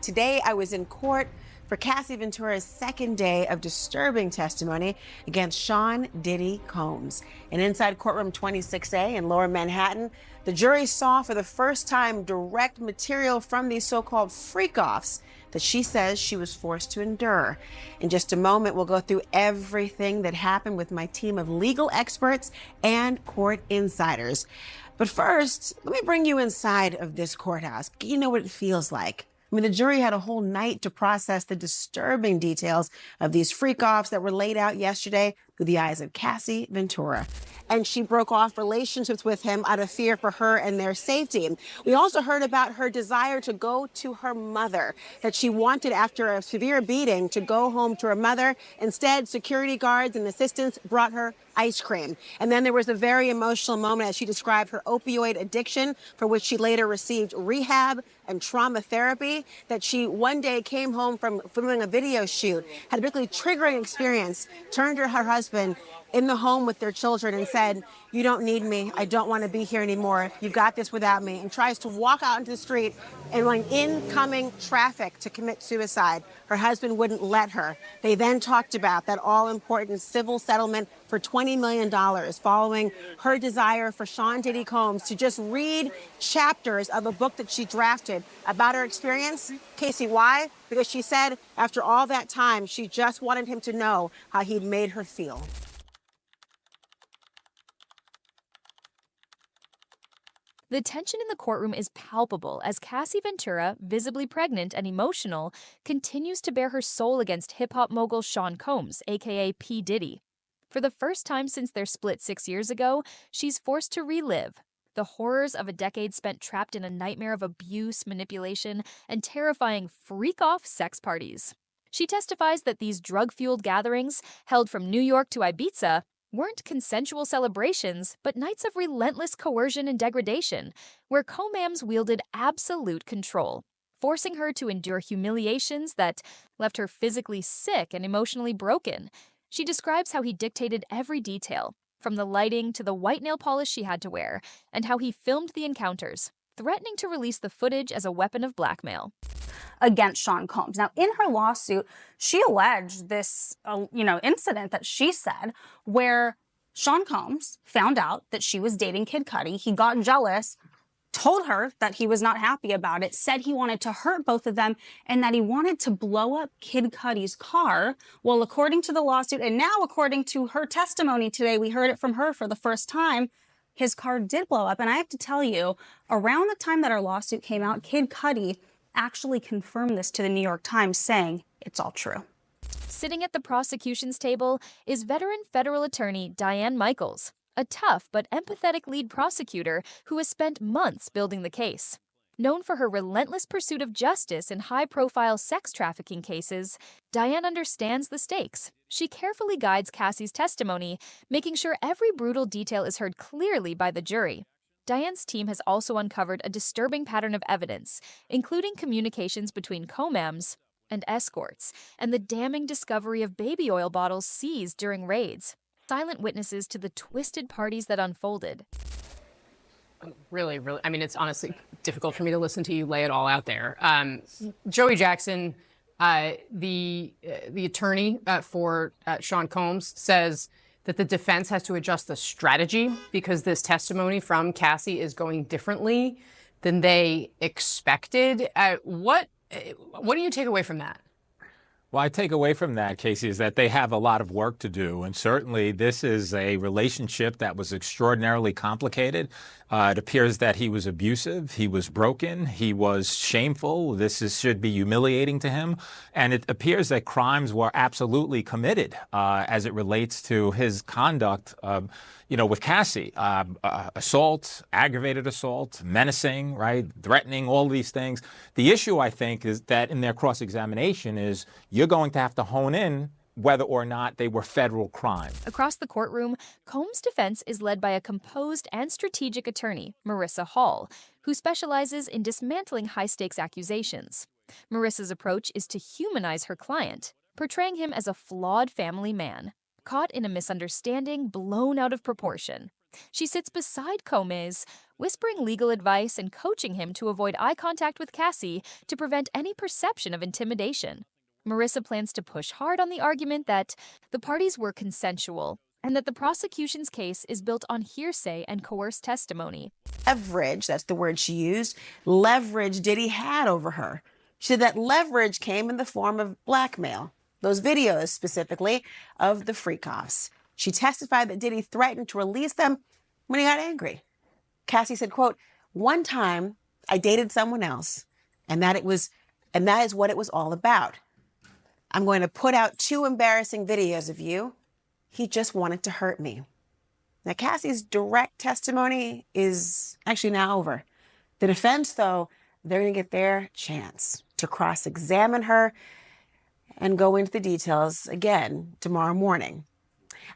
Today, I was in court for Cassie Ventura's second day of disturbing testimony against Sean Diddy Combs. In inside courtroom 26A in Lower Manhattan, the jury saw for the first time direct material from these so-called freak-offs that she says she was forced to endure. In just a moment, we'll go through everything that happened with my team of legal experts and court insiders. But first, let me bring you inside of this courthouse. You know what it feels like. I mean, the jury had a whole night to process the disturbing details of these freak-offs that were laid out yesterday through the eyes of Cassie Ventura. And she broke off relationships with him out of fear for her and their safety. We also heard about her desire to go to her mother, that she wanted, after a severe beating, to go home to her mother. Instead, security guards and assistants brought her ice cream. And then there was a very emotional moment as she described her opioid addiction, for which she later received rehab and trauma therapy, that she one day came home from filming a video shoot, had a particularly triggering experience, turned to her husband in the home with their children and said, "You don't need me. I don't want to be here anymore. You've got this without me," and tries to walk out into the street and run incoming traffic to commit suicide. Her husband wouldn't let her. They then talked about that all-important civil settlement for $20 million following her desire for Sean Diddy Combs to just read chapters of a book that she drafted about her experience. Casey, why? Because she said after all that time, she just wanted him to know how he'd made her feel. The tension in the courtroom is palpable as Cassie Ventura, visibly pregnant and emotional, continues to bare her soul against hip-hop mogul Sean Combs, aka P. Diddy. For the first time since their split 6 years ago, she's forced to relive the horrors of a decade spent trapped in a nightmare of abuse, manipulation, and terrifying freak-off sex parties. She testifies that these drug-fueled gatherings, held from New York to Ibiza, weren't consensual celebrations, but nights of relentless coercion and degradation, where co-mams wielded absolute control, forcing her to endure humiliations that left her physically sick and emotionally broken. She describes how he dictated every detail, from the lighting to the white nail polish she had to wear, and how he filmed the encounters, threatening to release the footage as a weapon of blackmail against Sean Combs. Now, in her lawsuit, she alleged this, incident that she said where Sean Combs found out that she was dating Kid Cudi. He got jealous, told her that he was not happy about it, said he wanted to hurt both of them, and that he wanted to blow up Kid Cudi's car. Well, according to the lawsuit, and now according to her testimony today, we heard it from her for the first time, his car did blow up. And I have to tell you, around the time that our lawsuit came out, Kid Cudi actually confirmed this to the New York Times, saying it's all true. Sitting at the prosecution's table is veteran federal attorney Diane Michaels, a tough but empathetic lead prosecutor who has spent months building the case. Known for her relentless pursuit of justice in high-profile sex trafficking cases, Diane understands the stakes. She carefully guides Cassie's testimony, making sure every brutal detail is heard clearly by the jury. Diane's team has also uncovered a disturbing pattern of evidence, including communications between co-mams and escorts, and the damning discovery of baby oil bottles seized during raids, silent witnesses to the twisted parties that unfolded. Really, I mean, it's honestly difficult for me to listen to you lay it all out there. Joey Jackson, the attorney for Sean Combs, says that the defense has to adjust the strategy because this testimony from Cassie is going differently than they expected. What do you take away from that? Well, I take away from that, Casey, is that they have a lot of work to do. And certainly this is a relationship that was extraordinarily complicated. It appears that he was abusive. He was broken. He was shameful. Should be humiliating to him. And it appears that crimes were absolutely committed as it relates to his conduct, with Cassie. Assault, aggravated assault, menacing, right? Threatening, all these things. The issue, I think, is that in their cross-examination is you're going to have to hone in whether or not they were federal crimes. Across the courtroom, Combs' defense is led by a composed and strategic attorney, Marissa Hall, who specializes in dismantling high-stakes accusations. Marissa's approach is to humanize her client, portraying him as a flawed family man, caught in a misunderstanding blown out of proportion. She sits beside Combs, whispering legal advice and coaching him to avoid eye contact with Cassie to prevent any perception of intimidation. Marissa plans to push hard on the argument that the parties were consensual and that the prosecution's case is built on hearsay and coerced testimony. Leverage, that's the word she used, leverage Diddy had over her. She said that leverage came in the form of blackmail, those videos specifically of the freak-offs. She testified that Diddy threatened to release them when he got angry. Cassie said, quote, "One time I dated someone else, and that is what it was all about. I'm going to put out 2 embarrassing videos of you. He just wanted to hurt me." Now, Cassie's direct testimony is actually now over. The defense, though, they're going to get their chance to cross-examine her and go into the details again tomorrow morning.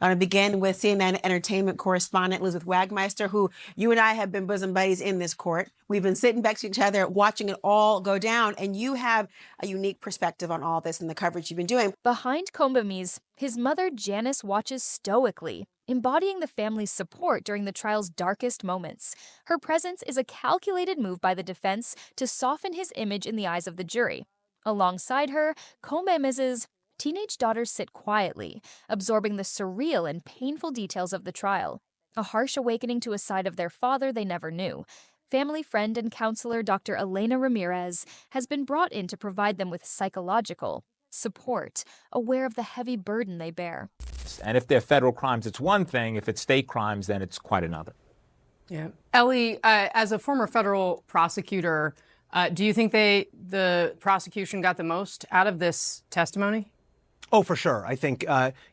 I want to begin with CNN entertainment correspondent Elizabeth Wagmeister, who you and I have been bosom buddies in this court. We've been sitting next to each other watching it all go down, and you have a unique perspective on all this and the coverage you've been doing. Behind Combs, his mother Janice watches stoically, embodying the family's support during the trial's darkest moments. Her presence is a calculated move by the defense to soften his image in the eyes of the jury. Alongside her, Combs's teenage daughters sit quietly, absorbing the surreal and painful details of the trial, a harsh awakening to a side of their father they never knew. Family friend and counselor Dr. Elena Ramirez has been brought in to provide them with psychological support, aware of the heavy burden they bear. And if they're federal crimes, it's one thing. If it's state crimes, then it's quite another. Yeah. Ellie, as a former federal prosecutor, do you think the prosecution got the most out of this testimony? Oh, for sure. I think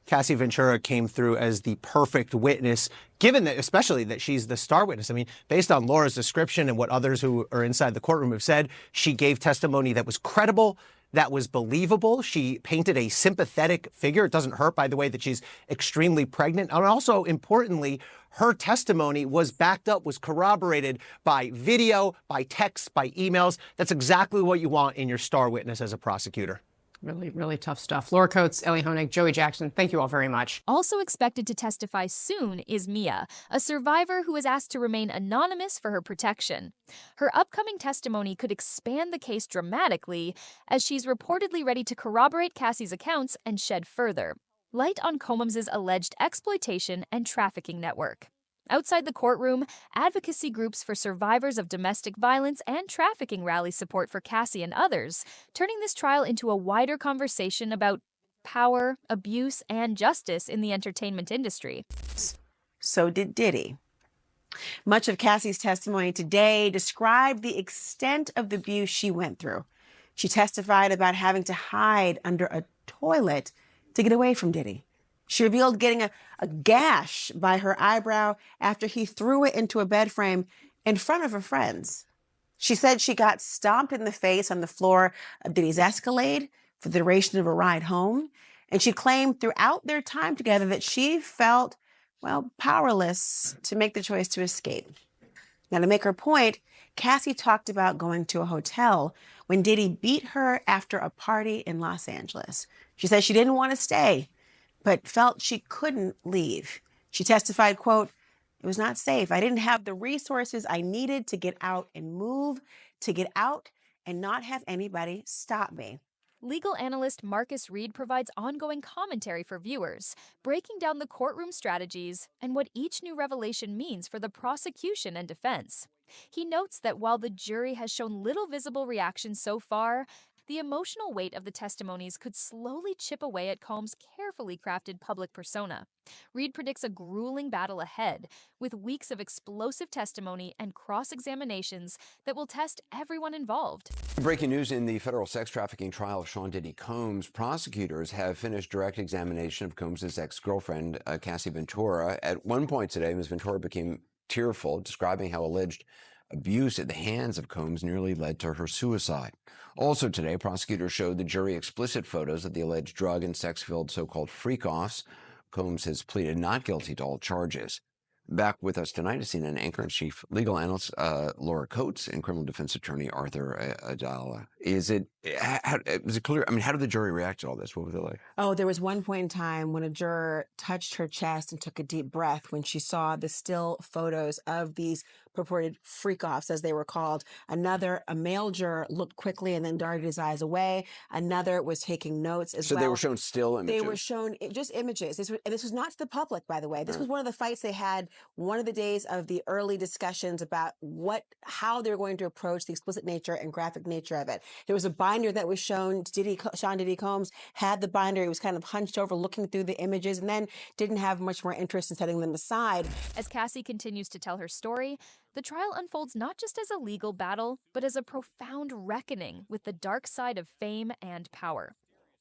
Cassie Ventura came through as the perfect witness, given that, especially that she's the star witness. I mean, based on Laura's description and what others who are inside the courtroom have said, she gave testimony that was credible, that was believable. She painted a sympathetic figure. It doesn't hurt, by the way, that she's extremely pregnant. And also, importantly, her testimony was backed up, was corroborated by video, by text, by emails. That's exactly what you want in your star witness as a prosecutor. Really, really tough stuff. Laura Coates, Ellie Honig, Joey Jackson, thank you all very much. Also expected to testify soon is Mia, a survivor who is asked to remain anonymous for her protection. Her upcoming testimony could expand the case dramatically, as she's reportedly ready to corroborate Cassie's accounts and shed further light on Combs' alleged exploitation and trafficking network. Outside the courtroom, advocacy groups for survivors of domestic violence and trafficking rally support for Cassie and others, turning this trial into a wider conversation about power, abuse, and justice in the entertainment industry. So did Diddy. Much of Cassie's testimony today described the extent of the abuse she went through. She testified about having to hide under a toilet to get away from Diddy. She revealed getting a gash by her eyebrow after he threw it into a bed frame in front of her friends. She said she got stomped in the face on the floor of Diddy's Escalade for the duration of a ride home. And she claimed throughout their time together that she felt, well, powerless to make the choice to escape. Now, to make her point, Cassie talked about going to a hotel when Diddy beat her after a party in Los Angeles. She said she didn't want to stay, but felt she couldn't leave. She testified, quote, "It was not safe. I didn't have the resources I needed to get out and move, to get out and not have anybody stop me." Legal analyst Marcus Reed provides ongoing commentary for viewers, breaking down the courtroom strategies and what each new revelation means for the prosecution and defense. He notes that while the jury has shown little visible reaction so far, the emotional weight of the testimonies could slowly chip away at Combs' carefully crafted public persona. Reed predicts a grueling battle ahead, with weeks of explosive testimony and cross-examinations that will test everyone involved. Breaking news in the federal sex trafficking trial of Sean Diddy Combs. Prosecutors have finished direct examination of Combs' ex-girlfriend, Cassie Ventura. At one point today, Ms. Ventura became tearful, describing how alleged abuse at the hands of Combs nearly led to her suicide. Also today, prosecutors showed the jury explicit photos of the alleged drug and sex-filled so-called freak-offs. Combs has pleaded not guilty to all charges. Back with us tonight is CNN anchor and chief legal analyst Laura Coates and criminal defense attorney Arthur Adala. Is it Was it clear? I mean, how did the jury react to all this? What were they like? Oh, there was one point in time when a juror touched her chest and took a deep breath when she saw the still photos of these purported freak-offs, as they were called. A male juror, looked quickly and then darted his eyes away. Another was taking notes as So well. they were shown still images? They were shown just images. This was not to the public, by the way. This was one of the fights they had, one of the days of the early discussions about how they're going to approach the explicit nature and graphic nature of it. There was a binder that was shown. Sean Diddy Combs had the binder. He was kind of hunched over looking through the images and then didn't have much more interest in setting them aside. As Cassie continues to tell her story, the trial unfolds not just as a legal battle, but as a profound reckoning with the dark side of fame and power.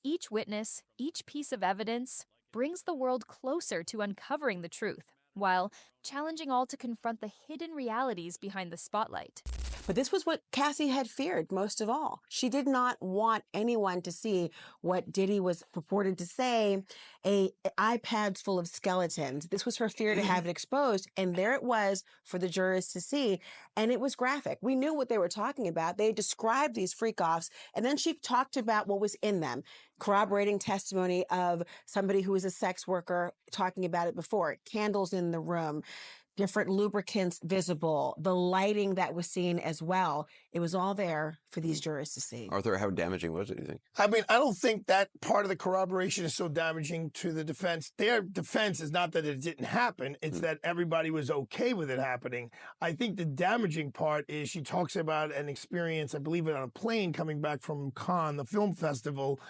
Each witness, each piece of evidence, brings the world closer to uncovering the truth, while challenging all to confront the hidden realities behind the spotlight. But this was what Cassie had feared most of all. She did not want anyone to see what Diddy was purported to say, iPads full of skeletons. This was her fear to have it exposed. And there it was for the jurors to see. And it was graphic. We knew what they were talking about. They described these freak-offs. And then she talked about what was in them. Corroborating testimony of somebody who was a sex worker talking about it before. Candles in the room. Different lubricants visible, the lighting that was seen as well. It was all there for these jurors to see. Arthur, how damaging was it, do you think? I mean, I don't think that part of the corroboration is so damaging to the defense. Their defense is not that it didn't happen. It's that everybody was okay with it happening. I think the damaging part is she talks about an experience, I believe it on a plane coming back from Cannes, the film festival,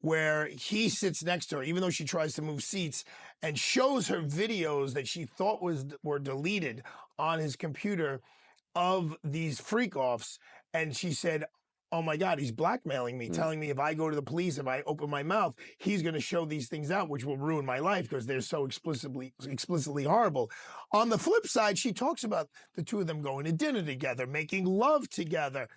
where he sits next to her, even though she tries to move seats, and shows her videos that she thought were deleted on his computer of these freak-offs. And she said, oh my God, he's blackmailing me, telling me if I go to the police, if I open my mouth, he's going to show these things out, which will ruin my life because they're so explicitly horrible. On the flip side, she talks about the two of them going to dinner together, making love together.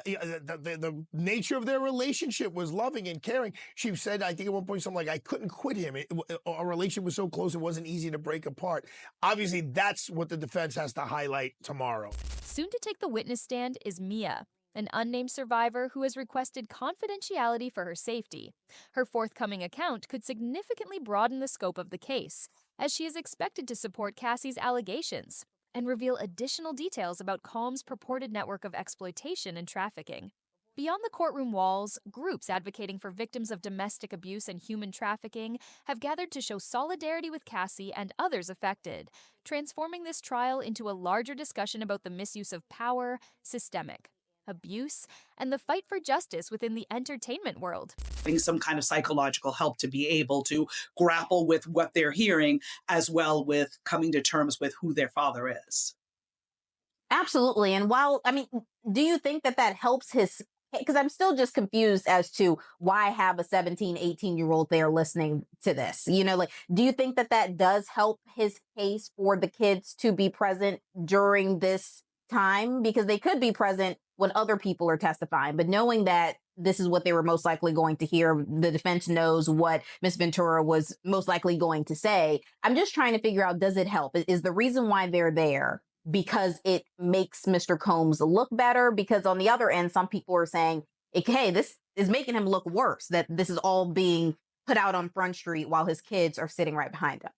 The nature of their relationship was loving and caring. She said, I think at one point, something like, I couldn't quit him. Our relationship was so close, it wasn't easy to break apart. Obviously, that's what the defense has to highlight tomorrow. Soon to take the witness stand is Mia, an unnamed survivor who has requested confidentiality for her safety. Her forthcoming account could significantly broaden the scope of the case, as she is expected to support Cassie's allegations and reveal additional details about Combs' purported network of exploitation and trafficking. Beyond the courtroom walls, groups advocating for victims of domestic abuse and human trafficking have gathered to show solidarity with Cassie and others affected, transforming this trial into a larger discussion about the misuse of power, systemic abuse, and the fight for justice within the entertainment world. Having some kind of psychological help to be able to grapple with what they're hearing, as well with coming to terms with who their father is. Absolutely. And do you think that helps his, because I'm still just confused as to why have a 17, 18-year-old there listening to this? Do you think that does help his case for the kids to be present during this time? Because they could be present when other people are testifying, but knowing that this is what they were most likely going to hear, the defense knows what Ms. Ventura was most likely going to say. I'm just trying to figure out, does it help? Is the reason why they're there because it makes Mr. Combs look better? Because on the other end, some people are saying, hey, this is making him look worse, that this is all being put out on Front Street while his kids are sitting right behind him.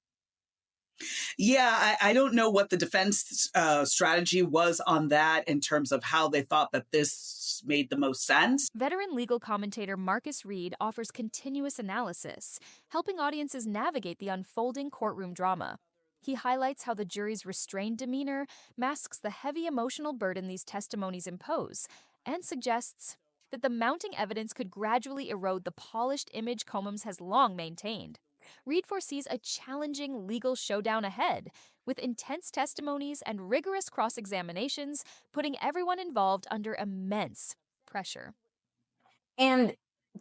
Yeah, I don't know what the defense strategy was on that in terms of how they thought that this made the most sense. Veteran legal commentator Marcus Reed offers continuous analysis, helping audiences navigate the unfolding courtroom drama. He highlights how the jury's restrained demeanor masks the heavy emotional burden these testimonies impose, and suggests that the mounting evidence could gradually erode the polished image Combs has long maintained. Reed foresees a challenging legal showdown ahead, with intense testimonies and rigorous cross-examinations, putting everyone involved under immense pressure. And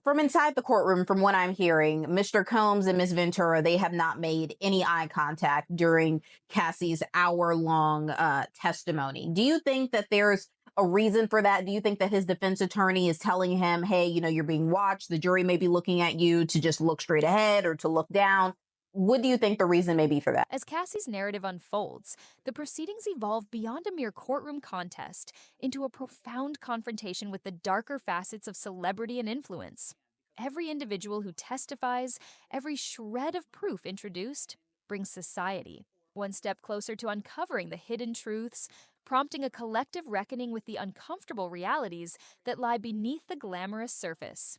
from inside the courtroom, from what I'm hearing, Mr. Combs and Ms. Ventura, they have not made any eye contact during Cassie's hour-long testimony. Do you think that there's a reason for that? Do you think that his defense attorney is telling him, hey, you're being watched, the jury may be looking at you to just look straight ahead or to look down? What do you think the reason may be for that? As Cassie's narrative unfolds, the proceedings evolve beyond a mere courtroom contest into a profound confrontation with the darker facets of celebrity and influence. Every individual who testifies, every shred of proof introduced, brings society one step closer to uncovering the hidden truths, prompting a collective reckoning with the uncomfortable realities that lie beneath the glamorous surface.